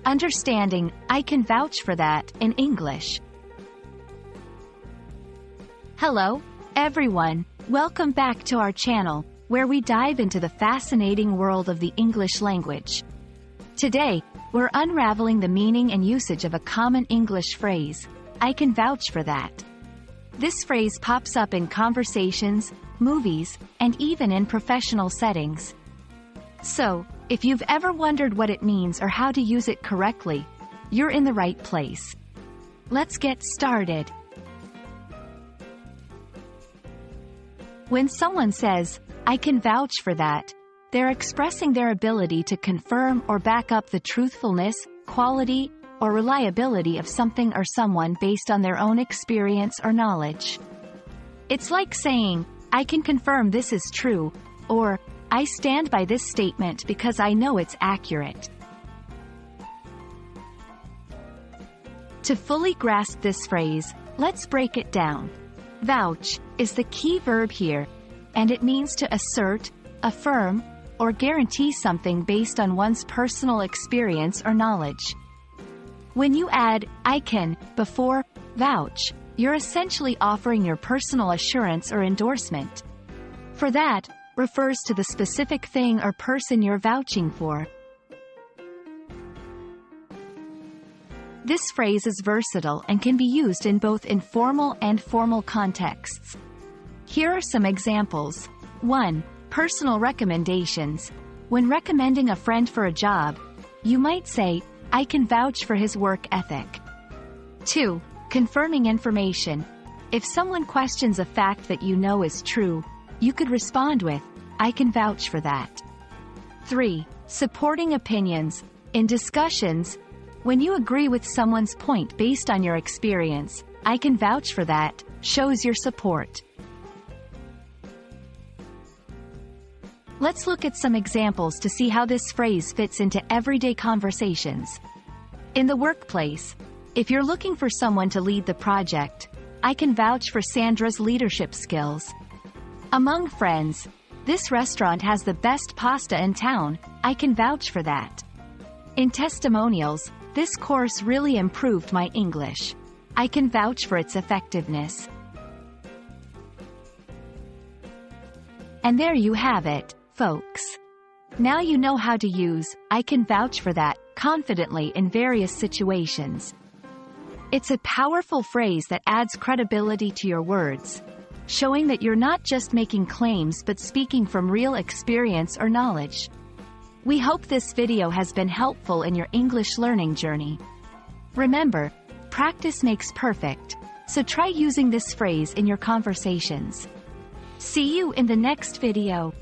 Understanding "I can vouch for that" in English. Hello, everyone. Welcome back to our channel, where we dive into the fascinating world of the English language. Today, we're unraveling the meaning and usage of a common English phrase, "I can vouch for that." This phrase pops up in conversations, movies, and even in professional settings. So, if you've ever wondered what it means or how to use it correctly, you're in the right place. Let's get started. When someone says, "I can vouch for that," they're expressing their ability to confirm or back up the truthfulness, quality, or reliability of something or someone based on their own experience or knowledge. It's like saying, "I can confirm this is true," or "I stand by this statement because I know it's accurate." To fully grasp this phrase, let's break it down. Vouch is the key verb here, and it means to assert, affirm, or guarantee something based on one's personal experience or knowledge. When you add "I can" before vouch, you're essentially offering your personal assurance or endorsement. For that refers to the specific thing or person you're vouching for. This phrase is versatile and can be used in both informal and formal contexts. Here are some examples. 1. Personal recommendations. When recommending a friend for a job, you might say, "I can vouch for his work ethic." 2. Confirming information. If someone questions a fact that you know is true, you could respond with, "I can vouch for that." 3. Supporting opinions. In discussions, when you agree with someone's point based on your experience, "I can vouch for that" shows your support. Let's look at some examples to see how this phrase fits into everyday conversations. In the workplace, if you're looking for someone to lead the project, "I can vouch for Sandra's leadership skills." Among friends, "This restaurant has the best pasta in town, I can vouch for that." In testimonials, "This course really improved my English. I can vouch for its effectiveness." And there you have it, folks. Now you know how to use "I can vouch for that" confidently in various situations. It's a powerful phrase that adds credibility to your words, showing that you're not just making claims but speaking from real experience or knowledge. We hope this video has been helpful in your English learning journey. Remember, practice makes perfect, so try using this phrase in your conversations. See you in the next video.